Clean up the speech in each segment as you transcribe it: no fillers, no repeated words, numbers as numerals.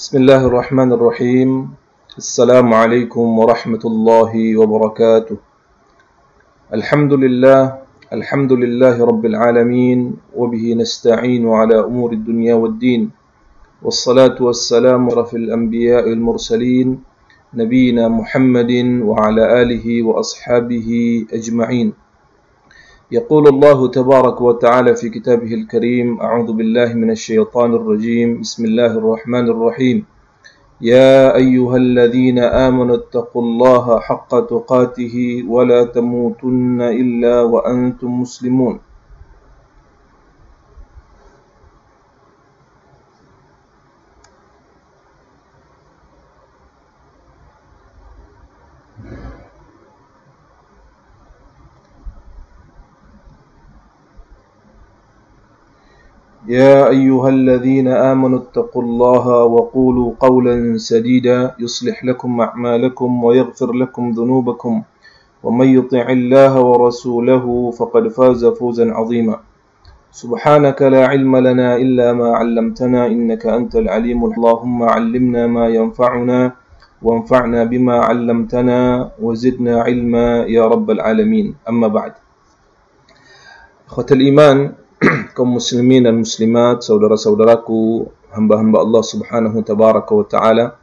Bismillahirrahmanirrahim. Assalamualaikum warahmatullahi wabarakatuh. Alhamdulillahi rabbil alamin, wa bihi nasta'inu ala umuri dunya waddin. Wassalatu wassalamu ala asyrafil anbiya'il mursalin, nabiyina Muhammadin wa ala alihi wa ashabihi ajma'in. يقول الله تبارك وتعالى في كتابه الكريم: أعوذ بالله من الشيطان الرجيم. بسم الله الرحمن الرحيم. يا أيها الذين آمنوا اتقوا الله حق تقاته ولا تموتن إلا وأنتم مسلمون. يا أيها الذين آمنوا اتقوا الله وقولوا قولا سديدا يصلح لكم أعمالكم ويغفر لكم ذنوبكم ومن يطع الله ورسوله فقد فاز فوزا عظيما. سبحانك لا علم لنا إلا ما علمتنا إنك أنت العليم. اللهم علمنا ما ينفعنا وانفعنا بما علمتنا وزدنا علما يا رب العالمين. أما بعد، أخوة الإيمان, kaum muslimin dan muslimat, saudara-saudaraku, hamba-hamba Allah subhanahu tabaraka wa ta'ala,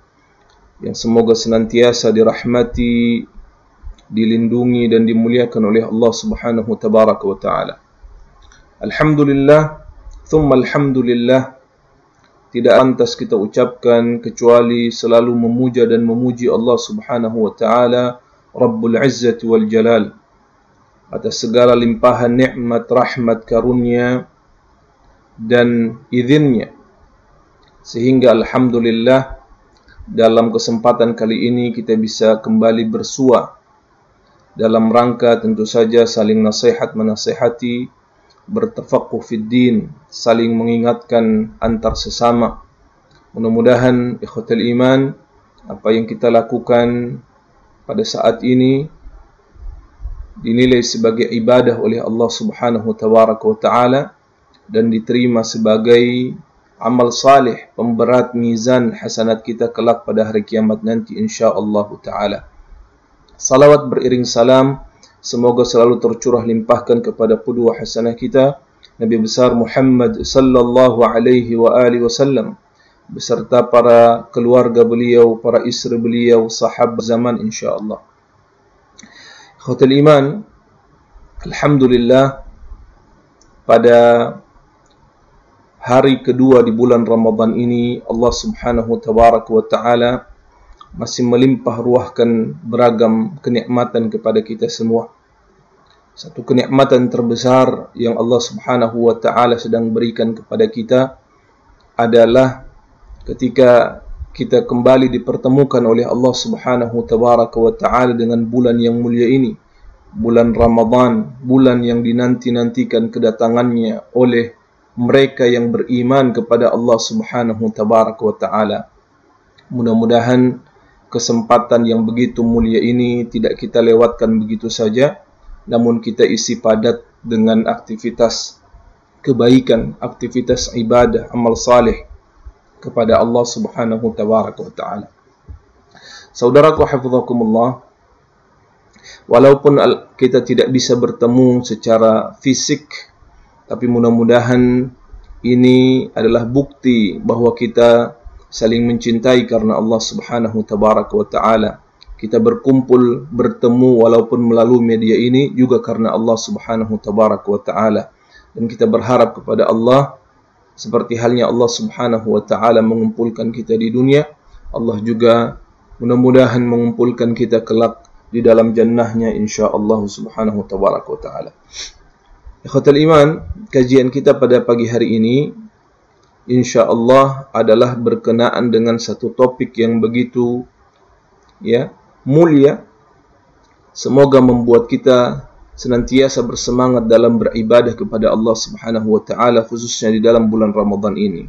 yang semoga senantiasa dirahmati, dilindungi dan dimuliakan oleh Allah subhanahu tabaraka wa ta'ala. Alhamdulillah, thumma alhamdulillah. Tidak pantas kita ucapkan kecuali selalu memuja dan memuji Allah subhanahu wa ta'ala, Rabbul Izzati wal Jalal, atas segala limpahan nikmat, rahmat, karunia dan izinnya, sehingga alhamdulillah dalam kesempatan kali ini kita bisa kembali bersua dalam rangka tentu saja saling nasihat menasihati, bertafaqquh fid din, saling mengingatkan antar sesama. Mudah-mudahan ikhwatul iman, apa yang kita lakukan pada saat ini dinilai sebagai ibadah oleh Allah subhanahu tabaraka wa ta'ala dan diterima sebagai amal salih, pemberat mizan hasanat kita kelak pada hari kiamat nanti insyaallah ta'ala. Salawat beriring salam semoga selalu tercurah limpahkan kepada qudwah hasanah kita, Nabi besar Muhammad sallallahu alaihi wa alihi wasallam, beserta para keluarga beliau, para istri beliau, sahabat zaman insyaallah. Ikhwatul iman, alhamdulillah, pada hari kedua di bulan Ramadan ini Allah subhanahu tabaraka wa ta'ala masih melimpah ruahkan beragam kenikmatan kepada kita semua. Satu kenikmatan terbesar yang Allah subhanahu wa ta'ala sedang berikan kepada kita adalah ketika kita kembali dipertemukan oleh Allah subhanahu tabaraka wa ta'ala dengan bulan yang mulia ini, bulan Ramadan, bulan yang dinanti-nantikan kedatangannya oleh mereka yang beriman kepada Allah subhanahu tabaraka wa ta'ala. Mudah-mudahan kesempatan yang begitu mulia ini tidak kita lewatkan begitu saja, namun kita isi padat dengan aktivitas kebaikan, aktivitas ibadah, amal saleh kepada Allah subhanahu tabaraka wa ta'ala. Saudaraku hafizakumullah, walaupun kita tidak bisa bertemu secara fisik, tapi mudah-mudahan ini adalah bukti bahwa kita saling mencintai karena Allah subhanahu tabaraka wa ta'ala. Kita berkumpul, bertemu walaupun melalui media ini juga karena Allah subhanahu tabaraka wa ta'ala. Dan kita berharap kepada Allah, seperti halnya Allah subhanahu wa ta'ala mengumpulkan kita di dunia, Allah juga mudah-mudahan mengumpulkan kita kelak di dalam jannahnya insyaallah subhanahu wa ta'ala. Ikhwatul iman, kajian kita pada pagi hari ini insyaallah adalah berkenaan dengan satu topik yang begitu mulia. Semoga membuat kita senantiasa bersemangat dalam beribadah kepada Allah subhanahu wa ta'ala, khususnya di dalam bulan Ramadan ini.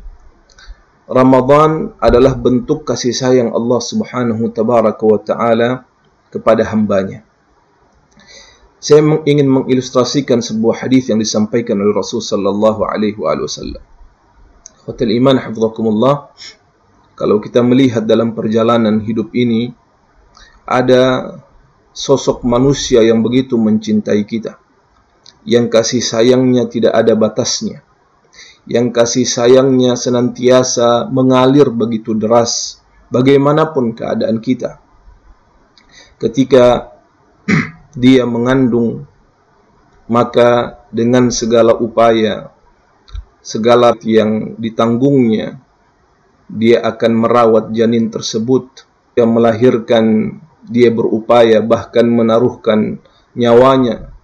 Ramadan adalah bentuk kasih sayang Allah subhanahu tabaraka wa ta'ala kepada hambanya. Saya ingin mengilustrasikan sebuah hadis yang disampaikan oleh Rasul sallallahu alaihi wasallam. Ikhwatul iman hafizakumullah, Kalau kita melihat dalam perjalanan hidup ini, ada sosok manusia yang begitu mencintai kita, yang kasih sayangnya tidak ada batasnya, yang kasih sayangnya senantiasa mengalir begitu deras, bagaimanapun keadaan kita. Ketika dia mengandung, maka dengan segala upaya, segala yang ditanggungnya, dia akan merawat janin tersebut. Yang melahirkan, dia berupaya bahkan menaruhkan nyawanya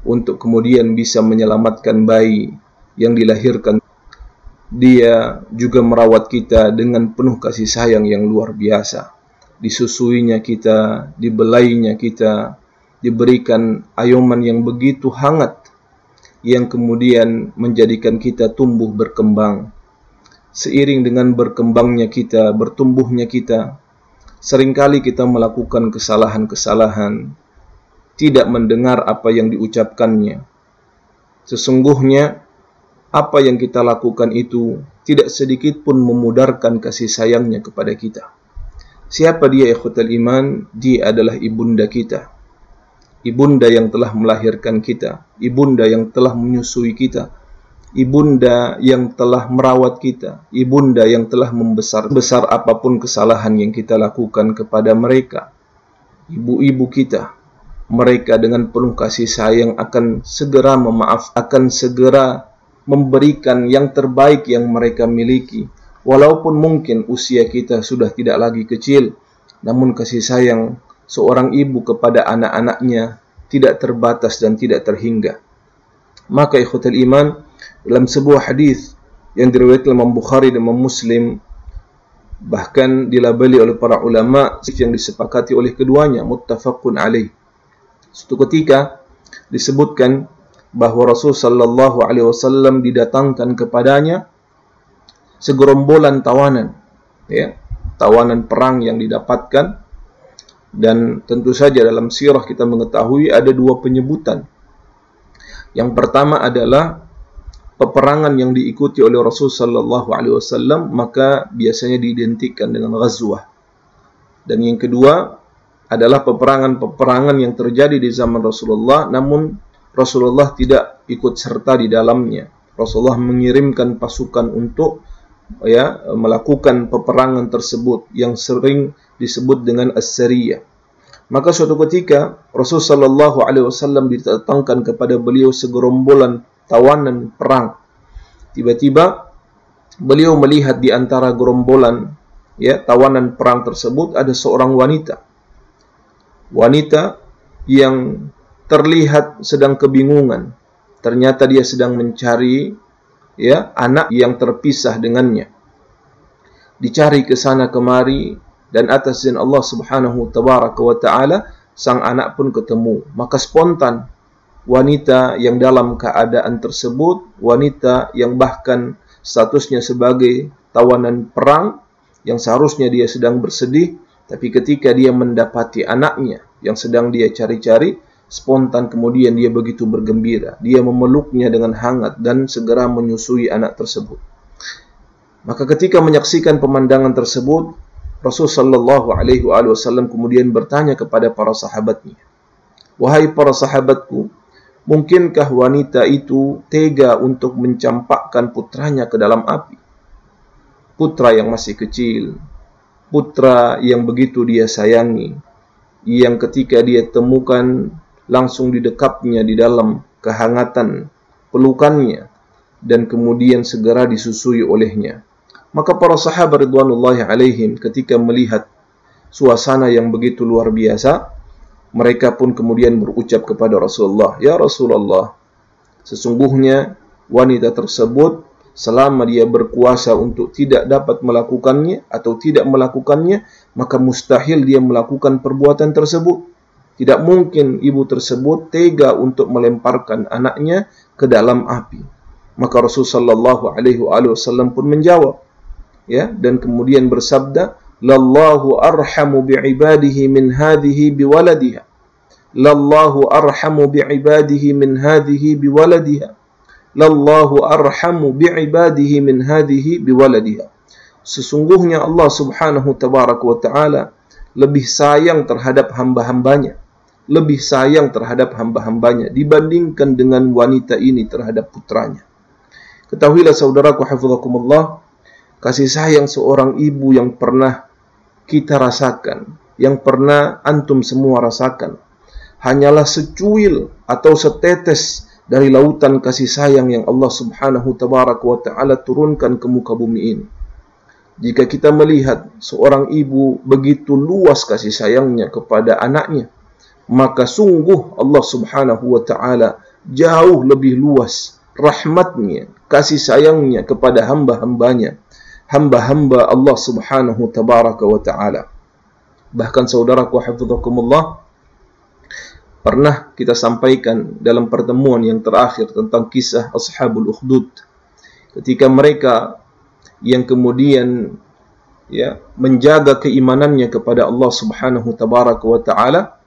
untuk kemudian bisa menyelamatkan bayi yang dilahirkan. Dia juga merawat kita dengan penuh kasih sayang yang luar biasa. Disusuinya kita, dibelainya kita, diberikan ayuman yang begitu hangat, yang kemudian menjadikan kita tumbuh berkembang. Seiring dengan berkembangnya kita, bertumbuhnya kita, seringkali kita melakukan kesalahan-kesalahan, tidak mendengar apa yang diucapkannya. Sesungguhnya, apa yang kita lakukan itu tidak sedikit pun memudarkan kasih sayangnya kepada kita. Siapa dia, ikhwatal iman? Dia adalah ibunda kita. Ibunda yang telah melahirkan kita, ibunda yang telah menyusui kita, ibunda yang telah merawat kita, ibunda yang telah membesar apapun kesalahan yang kita lakukan kepada mereka. Ibu-ibu kita, mereka dengan penuh kasih sayang akan segera memaafkan, akan segera memberikan yang terbaik yang mereka miliki. Walaupun mungkin usia kita sudah tidak lagi kecil, namun kasih sayang seorang ibu kepada anak-anaknya tidak terbatas dan tidak terhingga. Maka ikhwatal iman, dalam sebuah hadis yang diriwayatkan Imam Bukhari dan Imam Muslim, bahkan dilabeli oleh para ulama yang disepakati oleh keduanya, muttafaqun alaih. Suatu ketika disebutkan bahwa Rasul sallallahu alaihi wasallam didatangkan kepadanya segerombolan tawanan, ya, tawanan perang yang didapatkan. Dan tentu saja dalam sirah kita mengetahui ada dua penyebutan. Yang pertama adalah peperangan yang diikuti oleh Rasul sallallahu alaihi wasallam, maka biasanya diidentikan dengan ghazwah. Dan yang kedua adalah peperangan yang terjadi di zaman Rasulullah, namun Rasulullah tidak ikut serta di dalamnya. Rasulullah mengirimkan pasukan untuk melakukan peperangan tersebut yang sering disebut dengan as-sariyah. Maka suatu ketika Rasul sallallahu alaihi wasallam didatangkan kepada beliau segerombolan tawanan perang. Tiba-tiba beliau melihat di antara gerombolan tawanan perang tersebut ada seorang wanita. Wanita yang terlihat sedang kebingungan. Ternyata dia sedang mencari anak yang terpisah dengannya. Dicari ke sana kemari, dan atas izin Allah Subhanahu tabaraka wa taala sang anak pun ketemu. Maka spontan wanita yang dalam keadaan tersebut, wanita yang bahkan statusnya sebagai tawanan perang, yang seharusnya dia sedang bersedih, tapi ketika dia mendapati anaknya yang sedang dia cari-cari, spontan kemudian dia begitu bergembira. Dia memeluknya dengan hangat dan segera menyusui anak tersebut. Maka ketika menyaksikan pemandangan tersebut, Rasul sallallahu alaihi wasallam kemudian bertanya kepada para sahabatnya, "Wahai para sahabatku, mungkinkah wanita itu tega untuk mencampakkan putranya ke dalam api? Putra yang masih kecil, putra yang begitu dia sayangi, yang ketika dia temukan langsung didekapnya di dalam kehangatan pelukannya, dan kemudian segera disusui olehnya." Maka para sahabat ridwanullahi alaihim ketika melihat suasana yang begitu luar biasa, mereka pun kemudian berucap kepada Rasulullah, "Ya Rasulullah, sesungguhnya wanita tersebut selama dia berkuasa untuk tidak dapat melakukannya atau tidak melakukannya, maka mustahil dia melakukan perbuatan tersebut. Tidak mungkin ibu tersebut tega untuk melemparkan anaknya ke dalam api." Maka Rasul sallallahu alaihi wasallam pun menjawab, dan kemudian bersabda, "Lallahu arhamu bi'ibadihi min hadhihi biwaladiha. Lallahu arhamu bi'ibadihi min hadhihi biwaladiha. Lallahu arhamu bi'ibadihi min hadhihi biwaladiha." sesungguhnya Allah Subhanahu wa ta'ala lebih sayang terhadap hamba-hambanya, lebih sayang terhadap hamba-hambanya dibandingkan dengan wanita ini terhadap putranya. Ketahuilah saudaraku hafizakumullah, kasih sayang seorang ibu yang pernah kita rasakan, yang pernah antum semua rasakan, hanyalah secuil atau setetes dari lautan kasih sayang yang Allah Subhanahu wa ta'ala turunkan ke muka bumi ini. Jika kita melihat seorang ibu begitu luas kasih sayangnya kepada anaknya, maka sungguh Allah Subhanahu wa ta'ala jauh lebih luas rahmatnya, kasih sayangnya kepada hamba-hambanya, hamba-hamba Allah Subhanahu wa ta'ala. Bahkan saudaraku hafizakumullah, pernah kita sampaikan dalam pertemuan yang terakhir tentang kisah Ashabul Ukhdud, ketika mereka yang kemudian menjaga keimanannya kepada Allah Subhanahu wa ta'ala,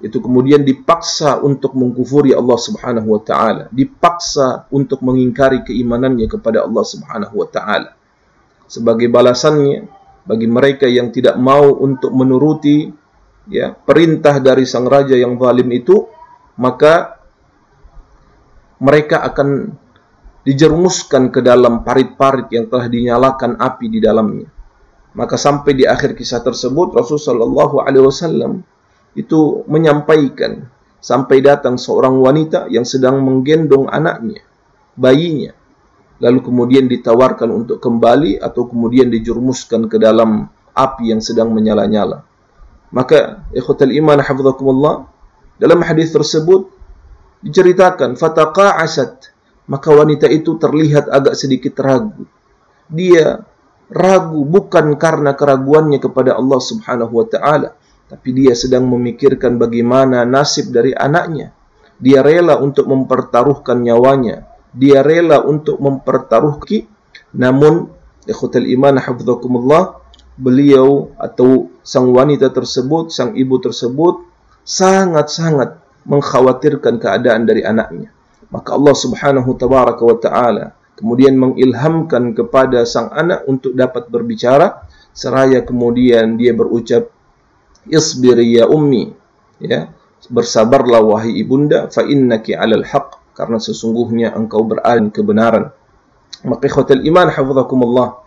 itu kemudian dipaksa untuk mengkufuri Allah Subhanahu wa ta'ala, dipaksa untuk mengingkari keimanannya kepada Allah Subhanahu wa ta'ala. Sebagai balasannya bagi mereka yang tidak mau untuk menuruti perintah dari sang raja yang zalim itu, maka mereka akan dijerumuskan ke dalam parit-parit yang telah dinyalakan api di dalamnya. Maka sampai di akhir kisah tersebut Rasulullah SAW itu menyampaikan, sampai datang seorang wanita yang sedang menggendong anaknya, bayinya, lalu kemudian ditawarkan untuk kembali atau kemudian dijerumuskan ke dalam api yang sedang menyala-nyala. Maka ikhwatal iman hafizakumullah, dalam hadis tersebut diceritakan fataqa'asat, maka wanita itu terlihat agak sedikit ragu. Dia ragu bukan karena keraguannya kepada Allah Subhanahu wa ta'ala, tapi dia sedang memikirkan bagaimana nasib dari anaknya. Dia rela untuk mempertaruhkan nyawanya, dia rela untuk mempertaruhkan. Namun ikhwatal iman hafizakumullah, beliau atau sang wanita tersebut, sang ibu tersebut sangat-sangat mengkhawatirkan keadaan dari anaknya. Maka Allah Subhanahu wa ta'ala kemudian mengilhamkan kepada sang anak untuk dapat berbicara, seraya kemudian dia berucap, isbiri ya ummi, bersabarlah wahai ibunda, fa innaki 'alal haqq, karena sesungguhnya engkau berada di kebenaran. Maka ikhwatul iman hafizakumullah,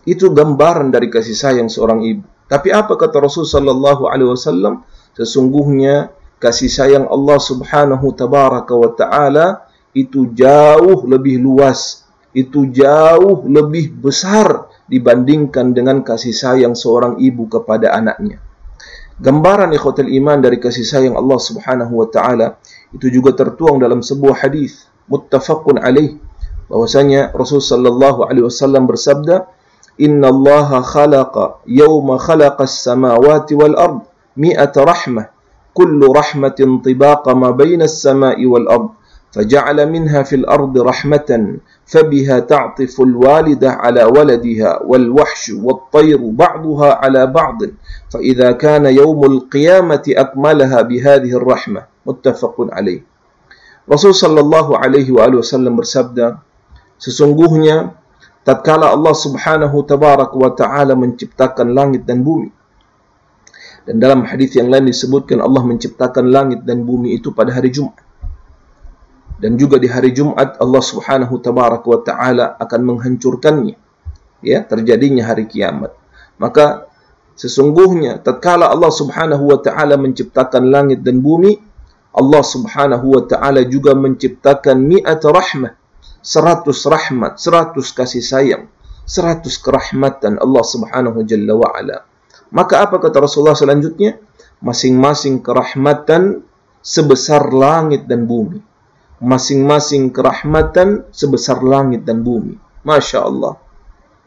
itu gambaran dari kasih sayang seorang ibu. Tapi apa kata Rasul sallallahu alaihi wasallam? Sesungguhnya kasih sayang Allah Subhanahu wa ta'ala itu jauh lebih luas, itu jauh lebih besar dibandingkan dengan kasih sayang seorang ibu kepada anaknya. Gambaran ikhwatul iman dari kasih sayang Allah Subhanahu wa ta'ala itu juga tertuang dalam sebuah hadis muttafaqun alaih, bahwasanya Rasul sallallahu alaihi wasallam bersabda, Inna Allah khalaqa yawma khalaqa as-samawati wal ard mi'ata rahmah, kullu rahmatin tibaqa ma baina as-sama'i wal ard, faja'ala minha fil ardi rahmatan, fabiha ta'tifu al-walidah ala waladiha, wal wahshu wat tayru ba'duha ala ba'd, fa idza kana yawmul qiyamati akmalaha bihadhihi ar-rahmah. Muttafaqun alaih. Rasul sallallahu alaihi wasallam bersabda, sesungguhnya tatkala Allah Subhanahu wa ta'ala menciptakan langit dan bumi, dan dalam hadis yang lain disebutkan Allah menciptakan langit dan bumi itu pada hari Jumat, dan juga di hari Jumat Allah Subhanahu wa ta'ala akan menghancurkannya, terjadinya hari kiamat. Maka sesungguhnya tatkala Allah Subhanahu wa ta'ala menciptakan langit dan bumi, Allah Subhanahu wa ta'ala juga menciptakan mi'at rahmah, 100 rahmat, 100 kasih sayang, 100 kerahmatan Allah Subhanahu Jalla wa'ala. Maka apa kata Rasulullah selanjutnya? Masing-masing kerahmatan sebesar langit dan bumi. Masing-masing kerahmatan sebesar langit dan bumi. Masya Allah.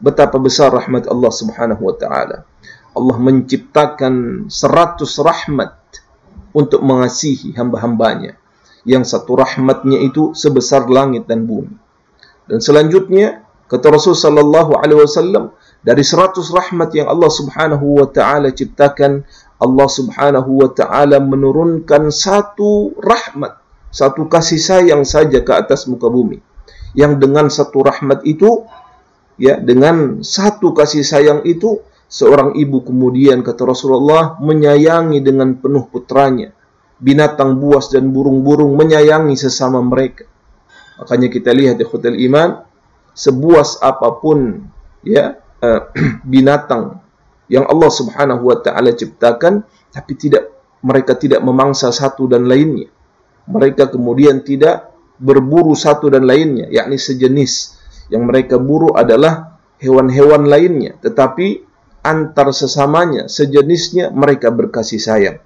Betapa besar rahmat Allah Subhanahu wa ta'ala. Allah menciptakan 100 rahmat untuk mengasihi hamba-hambanya, yang satu rahmatnya itu sebesar langit dan bumi. Dan selanjutnya kata Rasul sallallahu alaihi wasallam, dari 100 rahmat yang Allah Subhanahu wa ta'ala ciptakan, Allah Subhanahu wa ta'ala menurunkan satu rahmat, satu kasih sayang saja ke atas muka bumi, yang dengan satu rahmat itu ya, dengan satu kasih sayang itu, seorang ibu kemudian, kata Rasulullah, menyayangi dengan penuh putranya. Binatang buas dan burung-burung menyayangi sesama mereka. Makanya kita lihat di Ikhwatal Iman, sebuas apapun ya binatang yang Allah Subhanahu wa taala ciptakan, tapi mereka tidak memangsa satu dan lainnya. Mereka kemudian tidak berburu satu dan lainnya, yakni sejenis. Yang mereka buru adalah hewan-hewan lainnya, tetapi antar sesamanya, sejenisnya, mereka berkasih sayang.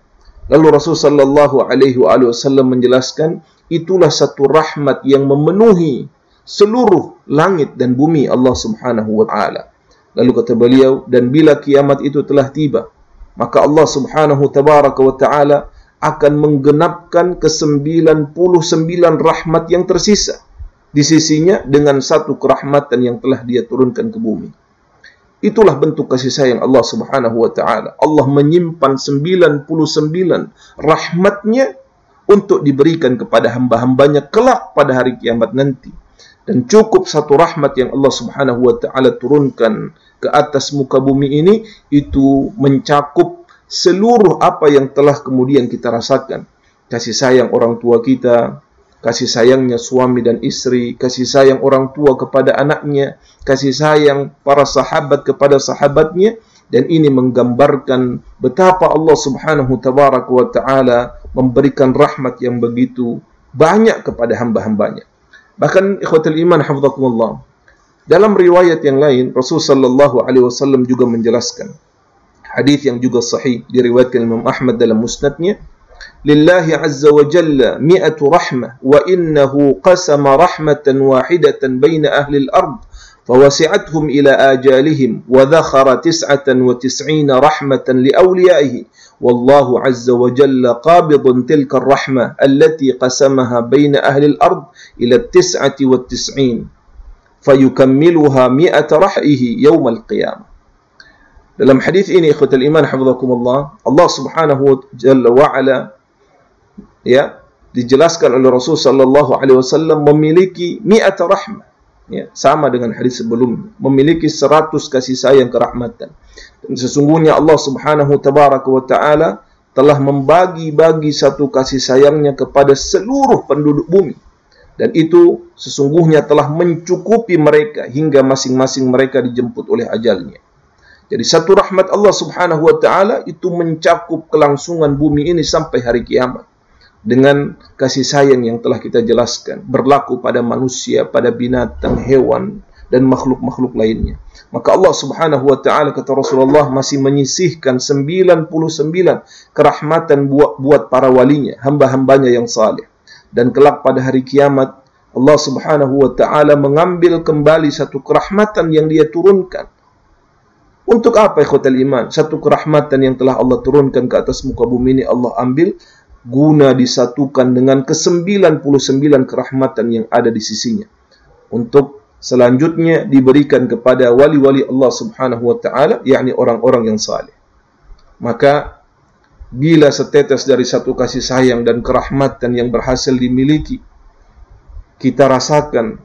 Lalu Rasulullah SAW menjelaskan, itulah satu rahmat yang memenuhi seluruh langit dan bumi Allah Subhanahu wa taala. Lalu kata beliau, dan bila kiamat itu telah tiba, maka Allah Subhanahu tabaraka wa taala akan menggenapkan ke-99 rahmat yang tersisa di sisinya dengan satu kerahmatan yang telah Dia turunkan ke bumi. Itulah bentuk kasih sayang Allah Subhanahu wa taala. Allah menyimpan 99 rahmatnya untuk diberikan kepada hamba-hambanya kelak pada hari kiamat nanti. Dan cukup satu rahmat yang Allah Subhanahu wa taala turunkan ke atas muka bumi ini, itu mencakup seluruh apa yang telah kemudian kita rasakan. Kasih sayang orang tua kita, kasih sayangnya suami dan istri, kasih sayang orang tua kepada anaknya, kasih sayang para sahabat kepada sahabatnya. Dan ini menggambarkan betapa Allah Subhanahu tabaraka wa ta'ala memberikan rahmat yang begitu banyak kepada hamba-hambanya. Bahkan ikhwatul iman hafizakumullah, dalam riwayat yang lain Rasulullah sallallahu alaihi wasallam juga menjelaskan, hadis yang juga sahih diriwayatkan Imam Ahmad dalam musnadnya, lillahi azza wa jalla mi'atu rahmah wa innahu qasama rahmatan wahidatan baina ahli al-ard fawasi'athum ila ajalihim wa dhakhara 99 rahmatan li awliyaihi wallahu azza wa jalla qabidun tilka ar-rahmah allati qasamaha baina ahli al-ard ila 99 fayukammiluha 100 rahihi yawm al-qiyamah. Dalam hadis ini ikhwatul iman hafizakumullah, Allah Subhanahu wa jalla wa ala ya dijelaskan oleh Rasul sallallahu alaihi wasallam memiliki 100 rahmah, ya, sama dengan hadis sebelumnya, memiliki 100 kasih sayang kerahmatan. Dan sesungguhnya Allah Subhanahu tabaraka wa taala telah membagi-bagi satu kasih sayangnya kepada seluruh penduduk bumi. Dan itu sesungguhnya telah mencukupi mereka hingga masing-masing mereka dijemput oleh ajalnya. Jadi satu rahmat Allah Subhanahu wa taala itu mencakup kelangsungan bumi ini sampai hari kiamat. Dengan kasih sayang yang telah kita jelaskan, berlaku pada manusia, pada binatang, hewan, dan makhluk-makhluk lainnya. Maka Allah Subhanahu wa taala, kata Rasulullah, masih menyisihkan 99 kerahmatan buat para walinya, hamba-hambanya yang saleh. Dan kelak pada hari kiamat, Allah Subhanahu wa taala mengambil kembali satu kerahmatan yang Dia turunkan. Untuk apa ikhwatal iman? Satu kerahmatan yang telah Allah turunkan ke atas muka bumi ini Allah ambil guna disatukan dengan ke-99 kerahmatan yang ada di sisinya, untuk selanjutnya diberikan kepada wali-wali Allah Subhanahu wa taala, yakni orang-orang yang saleh. Maka bila setetes dari satu kasih sayang dan kerahmatan yang berhasil dimiliki, kita rasakan,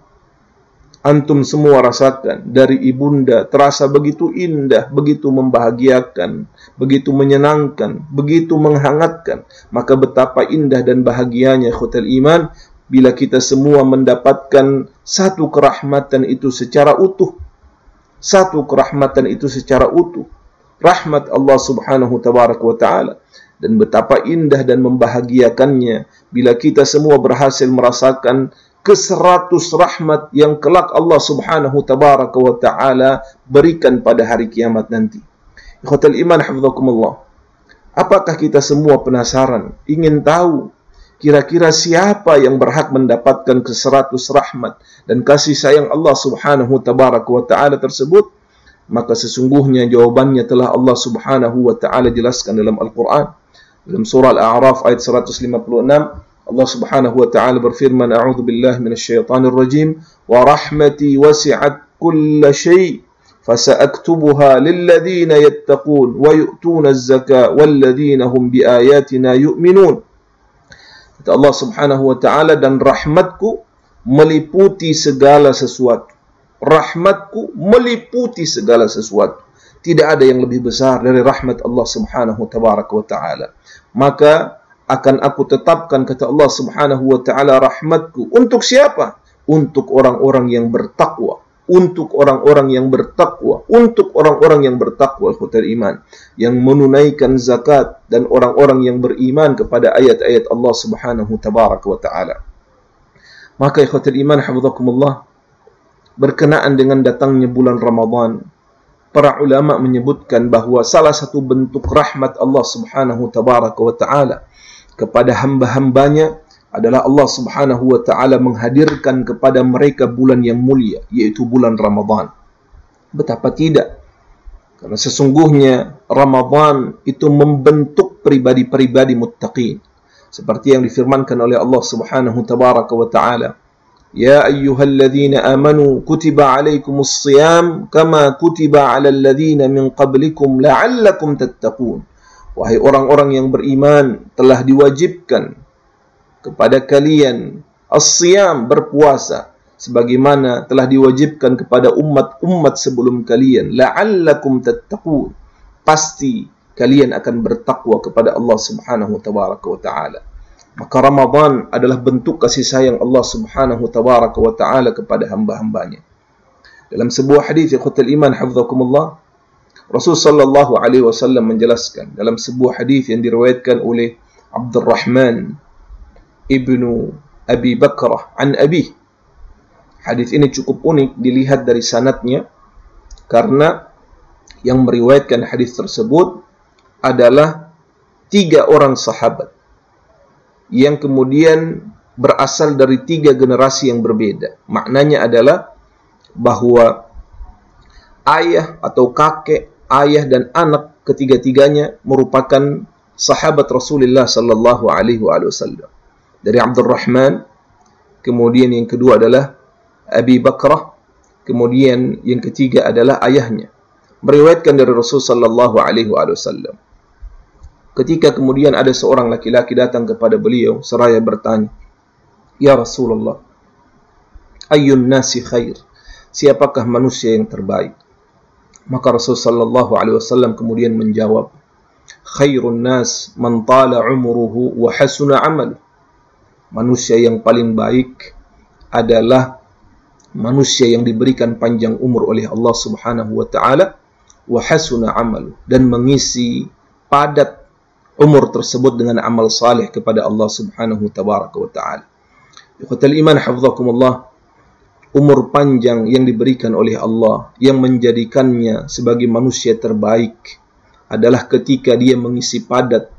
antum semua rasakan, dari ibunda terasa begitu indah, begitu membahagiakan, begitu menyenangkan, begitu menghangatkan. Maka betapa indah dan bahagianya ikhwatal iman bila kita semua mendapatkan satu kerahmatan itu secara utuh. Satu kerahmatan itu secara utuh. Rahmat Allah Subhanahu tabaraka wa taala. Dan betapa indah dan membahagiakannya bila kita semua berhasil merasakan ke-100 rahmat yang kelak Allah Subhanahu tabaraka wa taala berikan pada hari kiamat nanti. Ikhwatal iman hafizakumullah, apakah kita semua penasaran, ingin tahu kira-kira siapa yang berhak mendapatkan ke-100 rahmat dan kasih sayang Allah Subhanahu tabaraka wa taala tersebut? Maka sesungguhnya jawabannya telah Allah Subhanahu wa taala jelaskan dalam Al-Qur'an. Dalam surah Al-A'raf ayat 156, Allah Subhanahu wa taala berfirman, a'udzu billahi minasyaitonir rajim, wa rahmati wasi'at kulla syai' fasa'aktubuha lil ladzina yattaqun wa yu'tuna az-zakata wal ladzina hum biayatina yu'minun. Kata Allah Subhanahu wa taala, dan rahmatku meliputi segala sesuatu. rahmatku meliputi segala sesuatu. Tidak ada yang lebih besar dari rahmat Allah subhanahu tabaraka wa ta'ala. Maka akan aku tetapkan, kata Allah subhanahu wa ta'ala, rahmatku. Untuk siapa? Untuk orang-orang yang bertakwa. Untuk orang-orang yang bertakwa. Untuk orang-orang yang bertakwa, ikhwatal iman. Yang menunaikan zakat. Dan orang-orang yang beriman kepada ayat-ayat Allah subhanahu tabaraka wa ta'ala. Maka ikhwatal iman, hafizakumullah, berkenaan dengan datangnya bulan Ramadan, para ulama menyebutkan bahawa salah satu bentuk rahmat Allah subhanahu tabaraka wa ta'ala kepada hamba-hambanya adalah Allah subhanahu wa ta'ala menghadirkan kepada mereka bulan yang mulia, yaitu bulan Ramadan. Betapa tidak? Karena sesungguhnya Ramadan itu membentuk pribadi-pribadi muttaqin. Seperti yang difirmankan oleh Allah subhanahu tabaraka wa ta'ala, Ya ayyuhalladzina amanu kutiba alaikumus siyam kama kutiba alal ladzina min qablikum la'allakum tattaqun. Wahai orang-orang yang beriman, telah diwajibkan kepada kalian as-siyam, berpuasa, sebagaimana telah diwajibkan kepada umat-umat sebelum kalian. La'allakum tattaqun. Pasti kalian akan bertakwa kepada Allah subhanahu wa ta'ala. Maka Ramadan adalah bentuk kasih sayang Allah subhanahu tabaraka wa ta'ala kepada hamba-hambanya. Dalam sebuah hadis, ikhwatal iman, hafizakumullah, Rasul sallallahu alaihi wasallam menjelaskan dalam sebuah hadis yang diriwayatkan oleh Abdurrahman ibnu Abi Bakrah an Abi. Hadis ini cukup unik dilihat dari sanadnya, karena yang meriwayatkan hadis tersebut adalah 3 orang sahabat yang kemudian berasal dari 3 generasi yang berbeda. Maknanya adalah bahwa ayah atau kakek, ayah dan anak ketiga-tiganya merupakan sahabat Rasulullah sallallahu alaihi wasallam. Dari Abdurrahman, kemudian yang kedua adalah Abi Bakrah, kemudian yang ketiga adalah ayahnya. Meriwayatkan dari Rasul sallallahu alaihi wasallam. Ketika kemudian ada seorang laki-laki datang kepada beliau seraya bertanya, Ya Rasulullah, ayyun nasi khair? Siapakah manusia yang terbaik? Maka Rasul sallallahu alaihi wasallam kemudian menjawab, Khairun nas man tala umruhu wa hasuna amaluh. Manusia yang paling baik adalah manusia yang diberikan panjang umur oleh Allah subhanahu wa ta'ala, wa hasuna amaluh, dan mengisi padat umur tersebut dengan amal saleh kepada Allah subhanahu tabaraka wa ta'ala. Ikhwatal iman, hafizakumullah, umur panjang yang diberikan oleh Allah yang menjadikannya sebagai manusia terbaik adalah ketika dia mengisi padat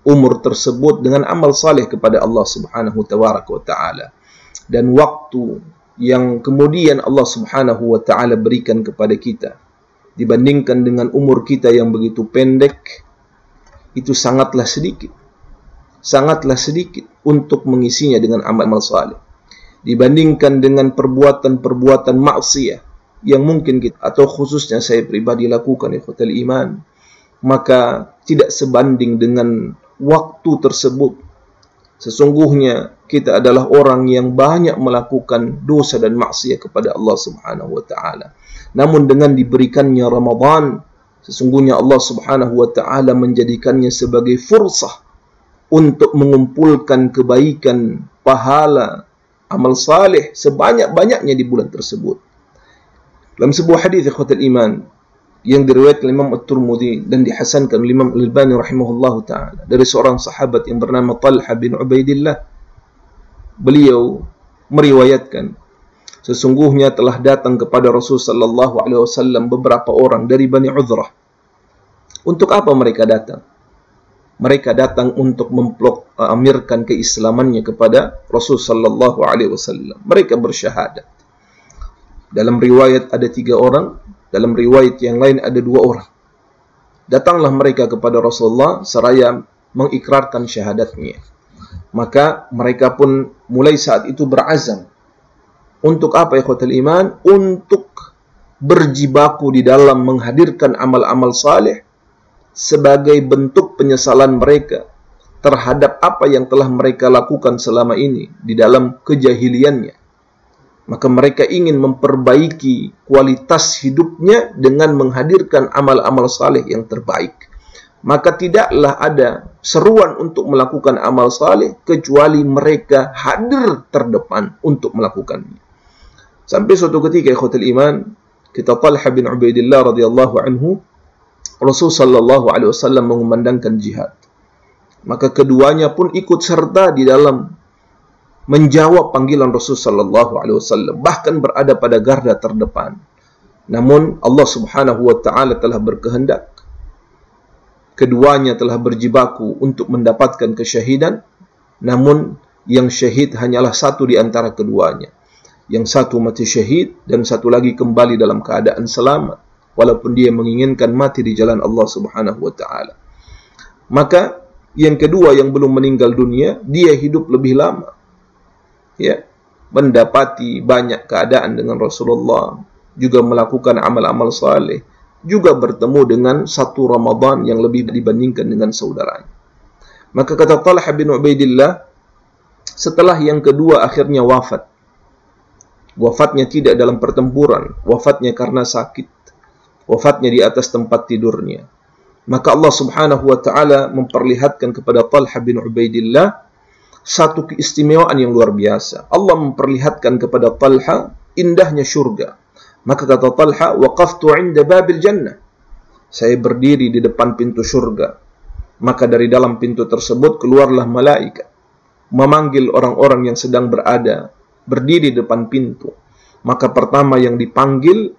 umur tersebut dengan amal saleh kepada Allah subhanahu tabaraka wa ta'ala. Dan waktu yang kemudian Allah subhanahu wa ta'ala berikan kepada kita dibandingkan dengan umur kita yang begitu pendek, itu sangatlah sedikit untuk mengisinya dengan amal saleh dibandingkan dengan perbuatan-perbuatan maksiat yang mungkin kita, atau khususnya saya pribadi, lakukan, ikhwatal iman. Maka tidak sebanding dengan waktu tersebut. Sesungguhnya kita adalah orang yang banyak melakukan dosa dan maksiat kepada Allah subhanahu wa ta'ala. Namun dengan diberikannya Ramadan, sesungguhnya Allah subhanahu wa ta'ala menjadikannya sebagai fursah untuk mengumpulkan kebaikan, pahala, amal saleh sebanyak-banyaknya di bulan tersebut. Dalam sebuah hadis, ikhwatal iman, yang diriwayatkan oleh Imam At-Tirmidzi dan dihasankan oleh Imam Al-Albani rahimahullahu ta'ala, dari seorang sahabat yang bernama Talha bin Ubaidillah. Beliau meriwayatkan, sesungguhnya telah datang kepada Rasul sallallahu alaihi wasallam beberapa orang dari Bani Udhrah. Untuk apa mereka datang? Mereka datang untuk memploklamirkan keislamannya kepada Rasul sallallahu alaihi wasallam. Mereka bersyahadat. Dalam riwayat ada 3 orang, dalam riwayat yang lain ada 2 orang. Datanglah mereka kepada Rasulullah seraya mengikrarkan syahadatnya. Maka mereka pun mulai saat itu berazam. Untuk apa, ikhwatul iman? Untuk berjibaku di dalam menghadirkan amal-amal saleh sebagai bentuk penyesalan mereka terhadap apa yang telah mereka lakukan selama ini di dalam kejahiliannya. Maka mereka ingin memperbaiki kualitas hidupnya dengan menghadirkan amal-amal saleh yang terbaik. Maka tidaklah ada seruan untuk melakukan amal saleh kecuali mereka hadir terdepan untuk melakukannya. Sampai suatu ketika ikhwatul iman, kita Talha bin Ubaidillah radhiyallahu anhu, Rasul sallallahu alaihi wasallam mengumandangkan jihad. Maka keduanya pun ikut serta di dalam menjawab panggilan Rasul sallallahu alaihi wasallam, bahkan berada pada garda terdepan. Namun Allah Subhanahu wa taala telah berkehendak, keduanya telah berjibaku untuk mendapatkan kesyahidan, namun yang syahid hanyalah satu di antara keduanya. Yang satu mati syahid dan satu lagi kembali dalam keadaan selamat, walaupun dia menginginkan mati di jalan Allah Subhanahu wa taala. Maka yang kedua yang belum meninggal dunia, dia hidup lebih lama, ya, mendapati banyak keadaan dengan Rasulullah, juga melakukan amal-amal saleh, juga bertemu dengan satu Ramadan yang lebih dibandingkan dengan saudaranya. Maka kata Talha bin Ubaidillah, setelah yang kedua akhirnya wafat. Wafatnya tidak dalam pertempuran, wafatnya karena sakit, wafatnya di atas tempat tidurnya. Maka Allah Subhanahu wa taala memperlihatkan kepada Talha bin Ubaidillah satu keistimewaan yang luar biasa. Allah memperlihatkan kepada Talha indahnya syurga. Maka kata Talha, waqaftu 'inda babil jannah. Saya berdiri di depan pintu syurga. Maka dari dalam pintu tersebut keluarlah malaikat memanggil orang-orang yang sedang berada berdiri di depan pintu. Maka pertama yang dipanggil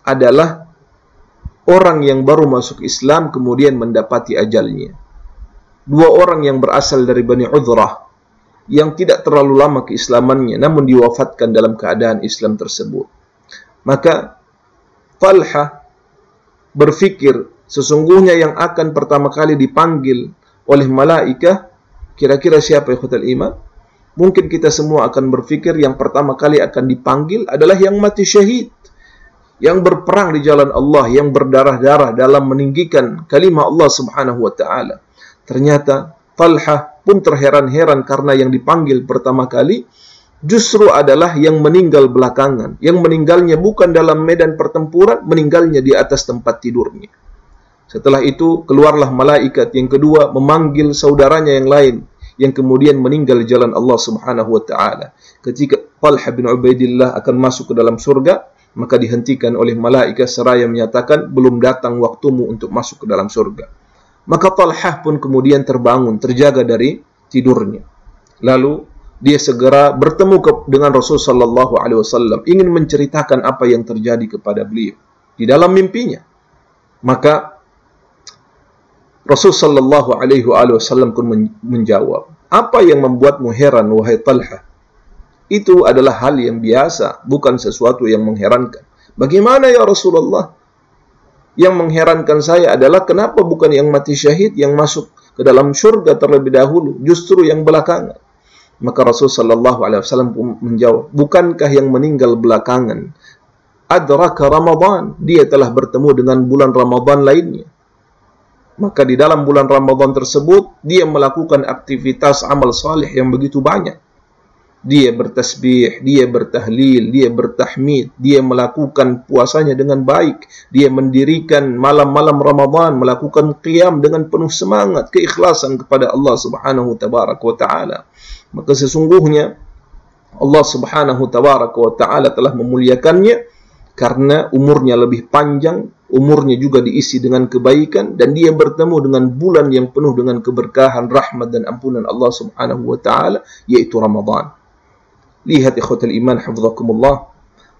adalah orang yang baru masuk Islam kemudian mendapati ajalnya. Dua orang yang berasal dari Bani Udhrah yang tidak terlalu lama keislamannya namun diwafatkan dalam keadaan Islam tersebut. Maka Talha berfikir sesungguhnya yang akan pertama kali dipanggil oleh malaikat kira-kira siapa ikhwatul iman? Mungkin kita semua akan berfikir yang pertama kali akan dipanggil adalah yang mati syahid, yang berperang di jalan Allah, yang berdarah-darah dalam meninggikan kalimah Allah Subhanahu wa taala. Ternyata Talha pun terheran-heran karena yang dipanggil pertama kali justru adalah yang meninggal belakangan. Yang meninggalnya bukan dalam medan pertempuran, meninggalnya di atas tempat tidurnya. Setelah itu keluarlah malaikat yang kedua memanggil saudaranya yang lain yang kemudian meninggal di jalan Allah Subhanahu wa taala. Ketika Talha bin Ubaidillah akan masuk ke dalam surga, maka dihentikan oleh malaikat seraya menyatakan belum datang waktumu untuk masuk ke dalam surga. Maka Talha pun kemudian terbangun, terjaga dari tidurnya. Lalu dia segera bertemu dengan Rasul sallallahu alaihi wasallam, ingin menceritakan apa yang terjadi kepada beliau di dalam mimpinya. Maka Rasul sallallahu alaihi wasallam pun menjawab, apa yang membuatmu heran wahai Talha? Itu adalah hal yang biasa, bukan sesuatu yang mengherankan. Bagaimana ya Rasulullah? Yang mengherankan saya adalah kenapa bukan yang mati syahid yang masuk ke dalam syurga terlebih dahulu, justru yang belakangan. Maka Rasul sallallahu alaihi wasallam menjawab, bukankah yang meninggal belakangan adraka Ramadan, dia telah bertemu dengan bulan Ramadan lainnya. Maka di dalam bulan Ramadan tersebut dia melakukan aktivitas amal saleh yang begitu banyak. Dia bertasbih, dia bertahlil, dia bertahmid, dia melakukan puasanya dengan baik, dia mendirikan malam-malam Ramadan, melakukan qiyam dengan penuh semangat, keikhlasan kepada Allah Subhanahu tabaraka wa taala. Maka sesungguhnya Allah Subhanahu tabaraka wa taala telah memuliakannya karena umurnya lebih panjang, umurnya juga diisi dengan kebaikan, dan dia bertemu dengan bulan yang penuh dengan keberkahan, rahmat dan ampunan Allah Subhanahu wa taala, yaitu Ramadan. Lihat ikhwatul iman hafizakumullah,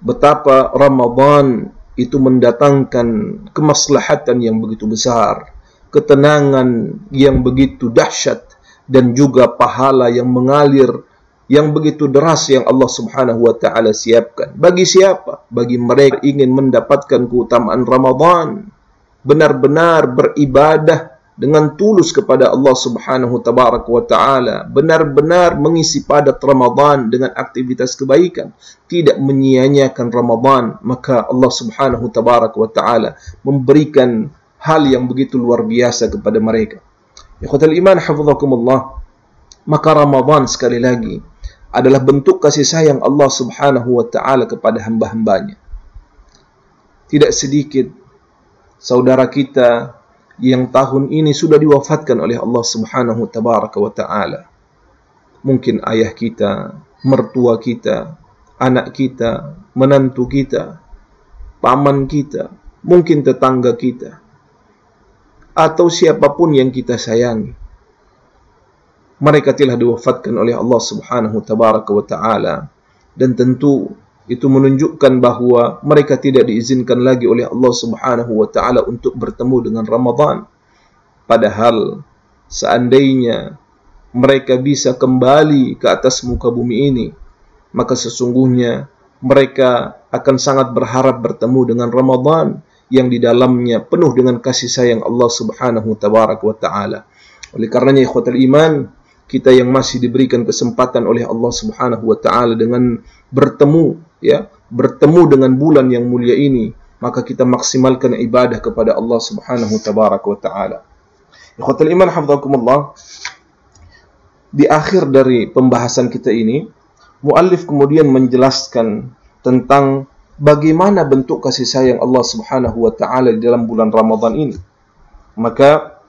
betapa Ramadan itu mendatangkan kemaslahatan yang begitu besar, ketenangan yang begitu dahsyat, dan juga pahala yang mengalir yang begitu deras yang Allah Subhanahu wa taala siapkan. Bagi siapa? Bagi mereka ingin mendapatkan keutamaan Ramadan, benar-benar beribadah dengan tulus kepada Allah Subhanahu tabaraka wa taala, benar-benar mengisi padat Ramadan dengan aktivitas kebaikan, tidak menyia-nyiakan Ramadan, maka Allah Subhanahu tabaraka wa taala memberikan hal yang begitu luar biasa kepada mereka. Ikhwatul iman hafizakumullah, maka Ramadan sekali lagi adalah bentuk kasih sayang Allah Subhanahu wa taala kepada hamba-hambanya. Tidak sedikit saudara kita yang tahun ini sudah diwafatkan oleh Allah Subhanahu wa taala. Mungkin ayah kita, mertua kita, anak kita, menantu kita, paman kita, mungkin tetangga kita, atau siapapun yang kita sayangi. Mereka telah diwafatkan oleh Allah Subhanahu wa taala, dan tentu itu menunjukkan bahawa mereka tidak diizinkan lagi oleh Allah Subhanahu wa taala untuk bertemu dengan Ramadan. Padahal seandainya mereka bisa kembali ke atas muka bumi ini, maka sesungguhnya mereka akan sangat berharap bertemu dengan Ramadan yang di dalamnya penuh dengan kasih sayang Allah Subhanahu wa taala. Oleh karenanya ikhwatal iman, kita yang masih diberikan kesempatan oleh Allah Subhanahu wa taala dengan bertemu dengan bulan yang mulia ini, maka kita maksimalkan ibadah kepada Allah Subhanahu wa taala. Ikhwatal iman hafizakumullah, di akhir dari pembahasan kita ini, muallif kemudian menjelaskan tentang bagaimana bentuk kasih sayang Allah Subhanahu wa taala di dalam bulan Ramadan ini. Maka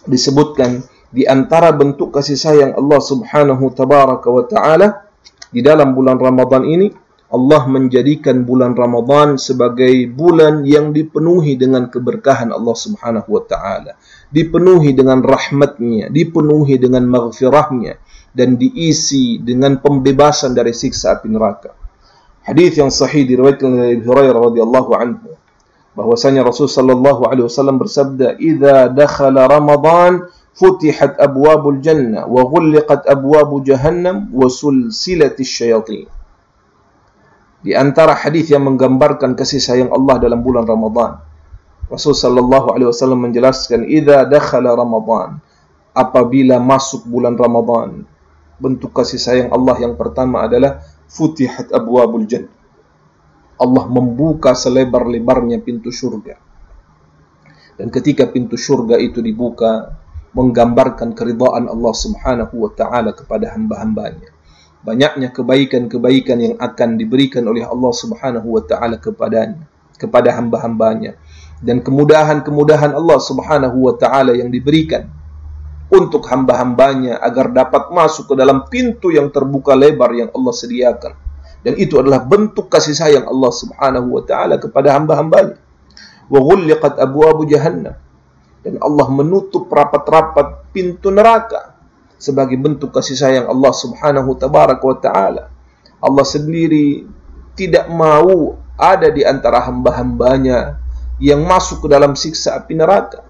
disebutkan di antara bentuk kasih sayang Allah Subhanahu wa taala di dalam bulan Ramadan ini, Allah menjadikan bulan Ramadan sebagai bulan yang dipenuhi dengan keberkahan Allah Subhanahu wa taala, dipenuhi dengan rahmatnya, dipenuhi dengan maghfirahnya, dan diisi dengan pembebasan dari siksa api neraka. Hadis yang sahih diriwayatkan oleh Abu Hurairah radhiyallahu anhu, bahwasanya Rasul sallallahu alaihi wasallam bersabda, "Idza dakhala Ramadan futihat abwabul jannah wa ghulliqat abwabu jahannam wa sulsilatis syayatin." Di antara hadis yang menggambarkan kasih sayang Allah dalam bulan Ramadan, Rasul sallallahu alaihi wasallam menjelaskan, "Idza dakhala Ramadan," apabila masuk bulan Ramadan, bentuk kasih sayang Allah yang pertama adalah futihat abwabul jannah. Allah membuka selebar-lebarnya pintu syurga. Dan ketika pintu syurga itu dibuka, menggambarkan keridhaan Allah Subhanahu wa taala kepada hamba-hambanya. Banyaknya kebaikan-kebaikan yang akan diberikan oleh Allah Subhanahu wa taala kepada hamba-hambanya, dan kemudahan-kemudahan Allah Subhanahu wa taala yang diberikan untuk hamba-hambanya agar dapat masuk ke dalam pintu yang terbuka lebar yang Allah sediakan. Dan itu adalah bentuk kasih sayang Allah Subhanahu wa taala kepada hamba-hambanya. Wa ghulliqat abwabu jahannam, dan Allah menutup rapat-rapat pintu neraka sebagai bentuk kasih sayang Allah Subhanahu wa taala. Allah sendiri tidak mau ada di antara hamba-hambanya yang masuk ke dalam siksa api neraka,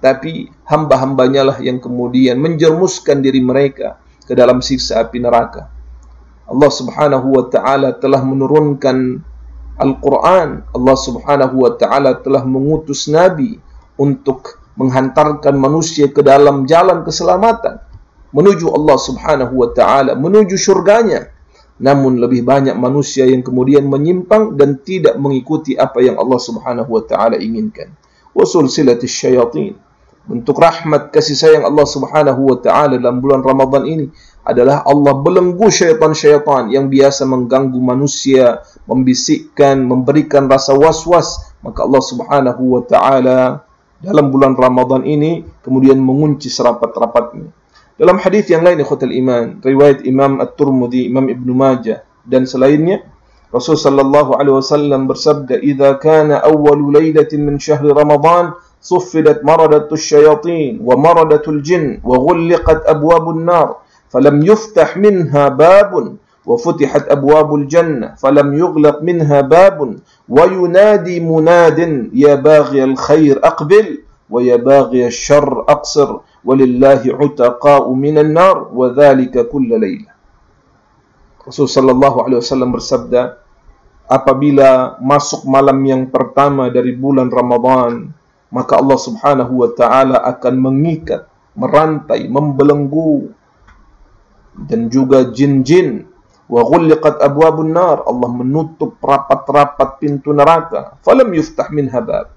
tapi hamba-hambanya lah yang kemudian menjermuskan diri mereka ke dalam siksa api neraka. Allah Subhanahu wa taala telah menurunkan Al-Quran. Allah Subhanahu wa taala telah mengutus Nabi untuk menghantarkan manusia ke dalam jalan keselamatan, menuju Allah Subhanahu wa taala, menuju syurganya. Namun lebih banyak manusia yang kemudian menyimpang dan tidak mengikuti apa yang Allah Subhanahu wa taala inginkan. Wa sulsilatis syayatin, bentuk rahmat kasih sayang Allah Subhanahu wa taala dalam bulan Ramadan ini adalah Allah belenggu syaitan-syaitan yang biasa mengganggu manusia, membisikkan, memberikan rasa was-was. Maka Allah Subhanahu wa taala dalam bulan Ramadan ini kemudian mengunci serapat-rapatnya. Dalam hadis yang lain ikhwatul iman, riwayat Imam At-Tirmidzi, Imam Ibnu Majah dan selainnya, Rasul sallallahu alaihi wasallam bersabda, "Idza kana awwalu lailatin min syahri Ramadan, suffidat maradatus syayatin wa maradatul jin wa ghulliqat abwabun nar, falam yuftah minha babun wa futihat abwabul jannah, falam yughlaq minha babun, wa yunadi munadin ya baghiyal khair aqbil wa ya baghiyal syarr aqsir, walillahi utaqa'u minan nar wa dhalika kulla laylah." Rasul sallallahu alaihi wasallam bersabda, apabila masuk malam yang pertama dari bulan Ramadan, maka Allah Subhanahu wa taala akan mengikat, merantai, membelenggu dan juga jin-jin. Wa ghulliqat abwabun nar, Allah menutup rapat-rapat pintu neraka. Falam yuftah minha bab,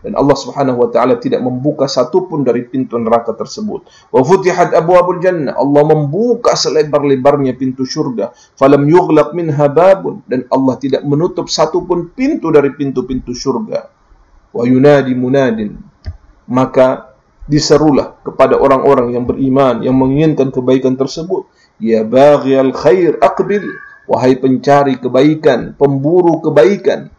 dan Allah Subhanahu wa taala tidak membuka satu pun dari pintu neraka tersebut. Wa futihat abwabul jannah, Allah membuka selebar-lebarnya pintu surga. Falam yughlaq minha babun, dan Allah tidak menutup satu pun pintu dari pintu-pintu surga. Wa yunadi munadin, maka diserulah kepada orang-orang yang beriman yang menginginkan kebaikan tersebut, ya baghiyal khair aqbil, wahai pencari kebaikan, pemburu kebaikan,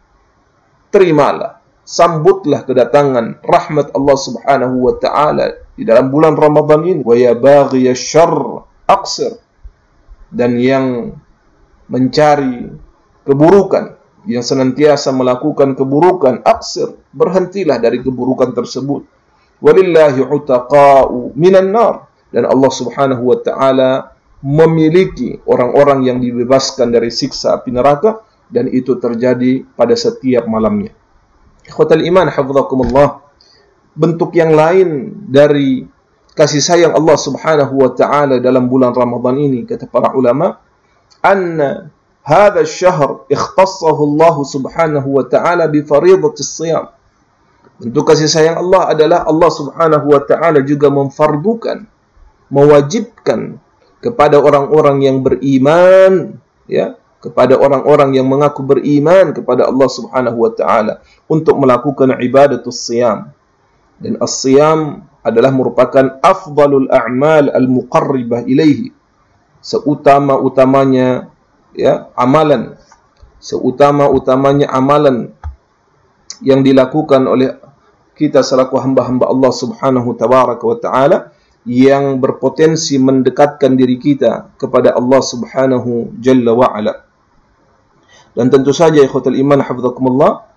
terimalah, sambutlah kedatangan rahmat Allah Subhanahu wa taala di dalam bulan Ramadan ini. Wa ya baghiyash syarr aqsir, dan yang mencari keburukan, yang senantiasa melakukan keburukan, aqsir, berhentilah dari keburukan tersebut. Walillahi utaqa'u minan nar, dan Allah Subhanahu wa taala memiliki orang-orang yang dibebaskan dari siksa api neraka, dan itu terjadi pada setiap malamnya. Ikhwatal iman hafizakumullah, bentuk yang lain dari kasih sayang Allah Subhanahu wa taala dalam bulan Ramadan ini, kata para ulama, anna hadha asy-syahr ikhtassahu Allah Subhanahu wa taala bi fariidatis shiyam. Bentuk kasih sayang Allah adalah Allah Subhanahu wa taala juga memfardukan, mewajibkan kepada orang-orang yang beriman, ya, kepada orang-orang yang mengaku beriman kepada Allah Subhanahu wa taala untuk melakukan ibadatus siyam. Dan as-siyam adalah merupakan afdalul a'mal al-muqarribah ilaihi, seutama-utamanya, ya, amalan, seutama-utamanya amalan yang dilakukan oleh kita selaku hamba-hamba Allah Subhanahu wa taala, yang berpotensi mendekatkan diri kita kepada Allah Subhanahu Jalla wa Ala. Dan tentu saja ikhwatul iman hafizakumullah,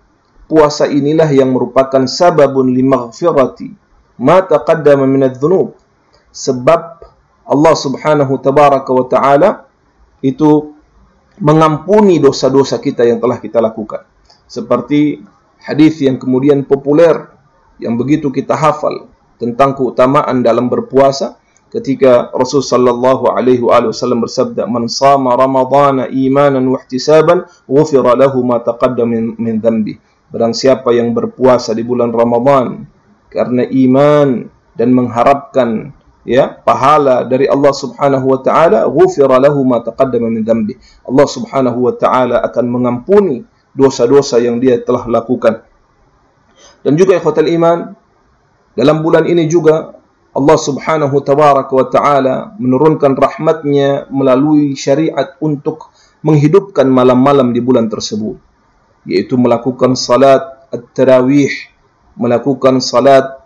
puasa inilah yang merupakan sababun limaghfirati ma taqaddama minadz-dzunub. Sebab Allah Subhanahu wa taala itu mengampuni dosa-dosa kita yang telah kita lakukan. Seperti hadis yang kemudian populer, yang begitu kita hafal, tentang keutamaan dalam berpuasa, ketika Rasul sallallahu alaihi wasallam bersabda, "Man shama ramadhana imanan wa ihtisaban, ghufira lahu ma taqaddama min dhanbi." Barang siapa yang berpuasa di bulan Ramadan karena iman dan mengharapkan, ya, pahala dari Allah Subhanahu wa taala, ghufira lahu ma taqaddama min dhanbi. Allah Subhanahu wa taala akan mengampuni dosa-dosa yang dia telah lakukan. Dan juga ikhwatal iman, dalam bulan ini juga Allah Subhanahu wa taala menurunkan rahmatnya melalui syariat untuk menghidupkan malam-malam di bulan tersebut, yaitu melakukan salat at-tarawih, melakukan salat,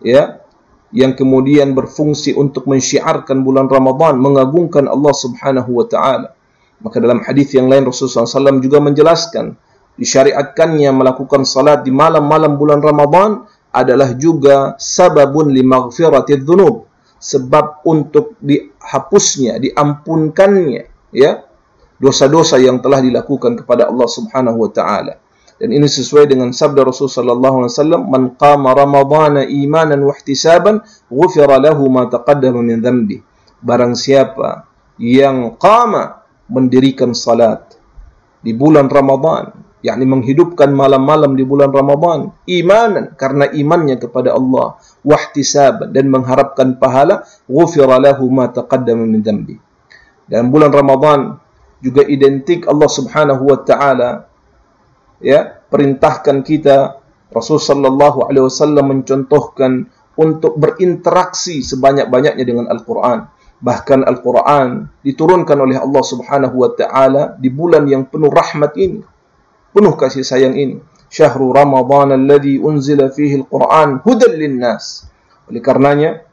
ya, yang kemudian berfungsi untuk mensyiarkan bulan Ramadan, mengagungkan Allah Subhanahu wa taala. Maka dalam hadis yang lain Rasulullah SAW juga menjelaskan, disyariatkannya melakukan salat di malam-malam bulan Ramadan adalah juga sababun limaghfiratidz dzunub, sebab untuk dihapusnya, diampunkannya, ya, dosa-dosa yang telah dilakukan kepada Allah Subhanahu wa taala. Dan ini sesuai dengan sabda Rasul sallallahu alaihi wasallam, "Man qama ramadhana imanan wa ihtisaban, ghufira lahu ma taqaddama min dhanbi." Barang siapa yang qama, mendirikan salat di bulan Ramadan, yakni menghidupkan malam-malam di bulan Ramadan, imanan, karena imannya kepada Allah, wahtisaban, dan mengharapkan pahala, ghufira lahu ma taqaddama min dhanbi. Dalam bulan Ramadan juga identik Allah Subhanahu wa taala, ya, perintahkan kita, Rasul sallallahu alaihi wasallam mencontohkan untuk berinteraksi sebanyak-banyaknya dengan Al-Qur'an. Bahkan Al-Qur'an diturunkan oleh Allah Subhanahu wa taala di bulan yang penuh rahmat ini, penuh kasih sayang ini. Syahrul Ramadan alladzi unzila fihi al-Qur'an hudan lin-nas. Oleh karenanya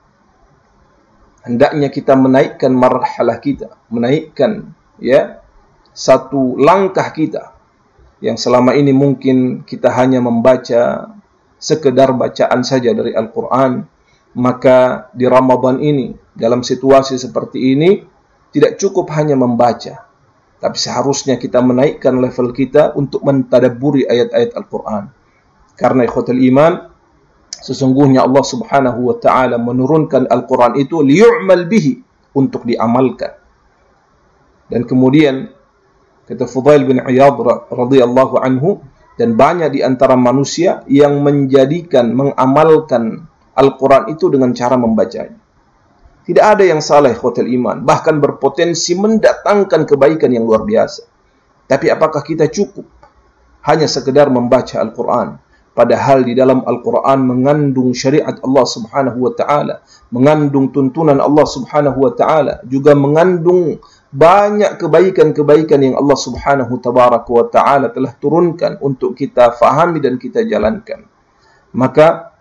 hendaknya kita menaikkan marhalah kita, menaikkan, ya, satu langkah kita yang selama ini mungkin kita hanya membaca sekedar bacaan saja dari Al-Qur'an. Maka di Ramadan ini, dalam situasi seperti ini, tidak cukup hanya membaca, tapi seharusnya kita menaikkan level kita untuk mentadabburi ayat-ayat Al-Quran. Karena ikhwatul iman, sesungguhnya Allah Subhanahu wa taala menurunkan Al-Quran itu liyu'mal bihi, untuk diamalkan. Dan kemudian kata Fudail bin Iyad radhiyallahu anhu, Dan banyak di antara manusia yang mengamalkan Al-Quran itu dengan cara membacanya. Tidak ada yang salah ikhwatal iman, bahkan berpotensi mendatangkan kebaikan yang luar biasa. Tapi apakah kita cukup hanya sekedar membaca Al-Quran? Padahal di dalam Al-Quran mengandung syariat Allah subhanahu wa ta'ala, mengandung tuntunan Allah subhanahu wa ta'ala, juga mengandung banyak kebaikan-kebaikan yang Allah subhanahu wa ta'ala telah turunkan untuk kita fahami dan kita jalankan. Maka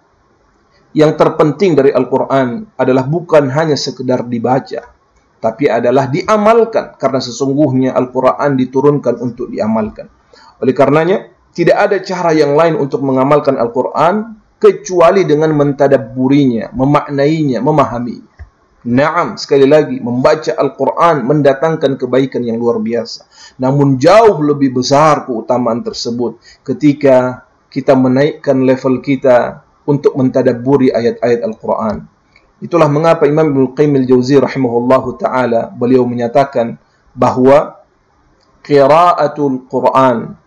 yang terpenting dari Al-Quran adalah bukan hanya sekedar dibaca, tapi adalah diamalkan, karena sesungguhnya Al-Quran diturunkan untuk diamalkan. Oleh karenanya, tidak ada cara yang lain untuk mengamalkan Al-Quran kecuali dengan mentadabburinya, memaknainya, memahaminya. Naam, sekali lagi, membaca Al-Quran mendatangkan kebaikan yang luar biasa. Namun jauh lebih besar keutamaan tersebut ketika kita menaikkan level kita untuk mentadabburi ayat-ayat Al-Quran. Itulah mengapa Imam Ibnu Qayyim al-Jauziyah rahimahullahu ta'ala, beliau menyatakan bahwa qira'atul Quran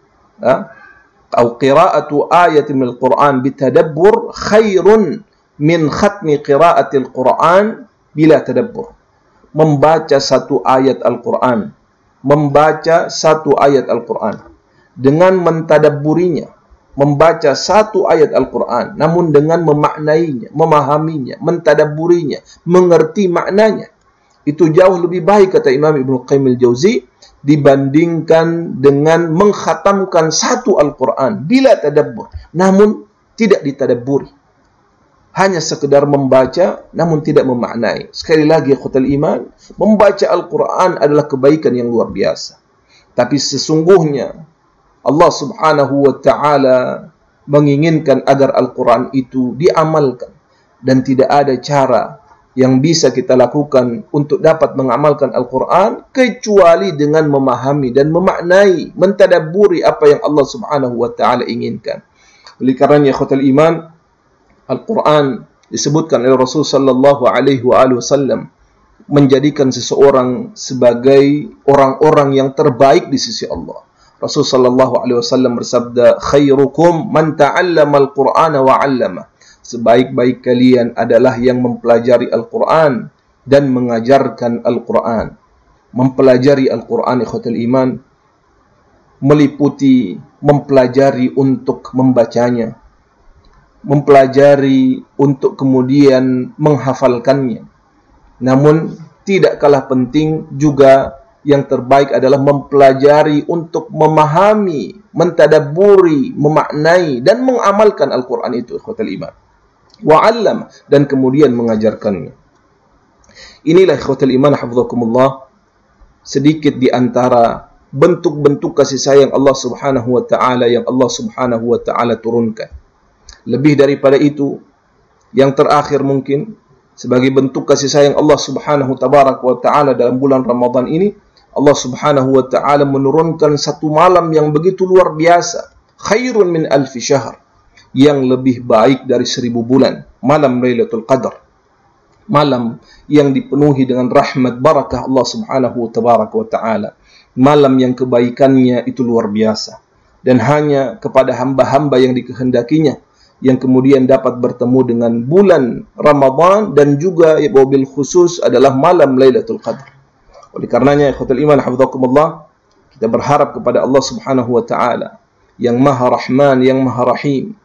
atau qira'atu ayatin minal Quran bitadabbur khairun min khatmi qira'atil Quran bila tadabbur. Membaca satu ayat Al-Quran, dengan mentadabburinya, membaca satu ayat Al-Quran, namun dengan memaknainya, memahaminya, mentadabburinya, mengerti maknanya, itu jauh lebih baik, kata Imam Ibnu Qayyim al-Jauziyah, dibandingkan dengan mengkhatamkan satu Al-Quran bila tadabbur, namun tidak ditadabburi. Hanya sekedar membaca, namun tidak memaknai. Sekali lagi, ikhwatal iman, membaca Al-Quran adalah kebaikan yang luar biasa. Tapi sesungguhnya, Allah subhanahu wa ta'ala menginginkan agar Al-Quran itu diamalkan. Dan tidak ada cara yang bisa kita lakukan untuk dapat mengamalkan Al-Quran kecuali dengan memahami dan memaknai, mentadabburi apa yang Allah subhanahu wa ta'ala inginkan. Oleh karenanya, ikhwatal iman, Al-Quran disebutkan oleh Rasul sallallahu alaihi wasallam menjadikan seseorang sebagai orang-orang yang terbaik di sisi Allah. Rasul sallallahu alaihi wasallam bersabda, "Khairukum man ta'allama al-Qur'ana wa 'allama." Sebaik-baik kalian adalah yang mempelajari Al-Quran dan mengajarkan Al-Quran. Mempelajari Al-Quran, ikhwatul iman, meliputi mempelajari untuk membacanya, mempelajari untuk kemudian menghafalkannya. Namun tidak kalah penting juga yang terbaik adalah mempelajari untuk memahami, mentadabburi, memaknai dan mengamalkan Al-Quran itu, ikhwatul iman. Wa'allam, dan kemudian mengajarkannya. Inilah ikhwatul iman hafizakumullah sedikit di antara bentuk-bentuk kasih sayang Allah subhanahu wa ta'ala yang Allah subhanahu wa ta'ala turunkan. Lebih daripada itu, yang terakhir mungkin, sebagai bentuk kasih sayang Allah subhanahu wa ta'ala dalam bulan Ramadan ini, Allah subhanahu wa ta'ala menurunkan satu malam yang begitu luar biasa, khairun min alfi syahr, yang lebih baik dari 1000 bulan, malam Lailatul Qadar, malam yang dipenuhi dengan rahmat barakah Allah subhanahu wa ta'ala, malam yang kebaikannya itu luar biasa, dan hanya kepada hamba-hamba yang dikehendakinya yang kemudian dapat bertemu dengan bulan Ramadan, dan juga wabil khusus adalah malam Lailatul Qadar. Oleh karenanya, ikhwatul iman hafizakumullah, kita berharap kepada Allah subhanahu wa ta'ala yang maha rahman, yang maha rahim,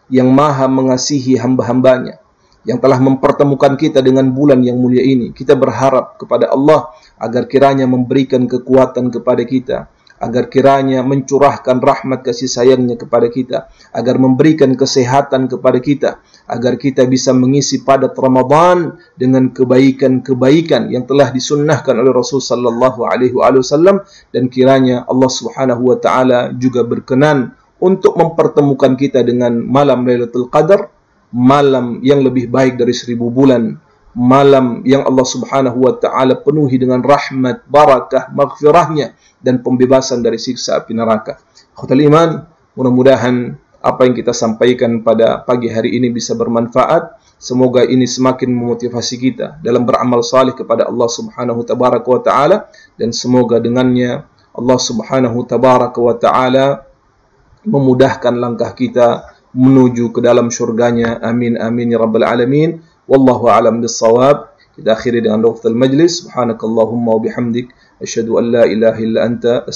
yang maha mengasihi hamba-hambanya, yang telah mempertemukan kita dengan bulan yang mulia ini. Kita berharap kepada Allah agar kiranya memberikan kekuatan kepada kita, agar kiranya mencurahkan rahmat kasih sayangnya kepada kita, agar memberikan kesehatan kepada kita, agar kita bisa mengisi padat Ramadan dengan kebaikan-kebaikan yang telah disunnahkan oleh Rasul sallallahu alaihi wasallam, dan kiranya Allah subhanahu wa ta'ala juga berkenan untuk mempertemukan kita dengan malam Lailatul Qadar, malam yang lebih baik dari 1000 bulan, malam yang Allah subhanahu wa ta'ala penuhi dengan rahmat, barakah, maghfirahnya, dan pembebasan dari siksa api neraka. Ikhwatul iman, mudah-mudahan apa yang kita sampaikan pada pagi hari ini bisa bermanfaat. Semoga ini semakin memotivasi kita dalam beramal salih kepada Allah subhanahu wa ta'ala, dan semoga dengannya Allah subhanahu wa ta'ala memudahkan langkah kita menuju ke dalam syurganya. Amin amin ya rabbal alamin. Wallahu a'lam bis-shawab. Kita akhiri dengan doa majlis. Subhanakallahumma wa bihamdik asyhadu an la ilaha illa anta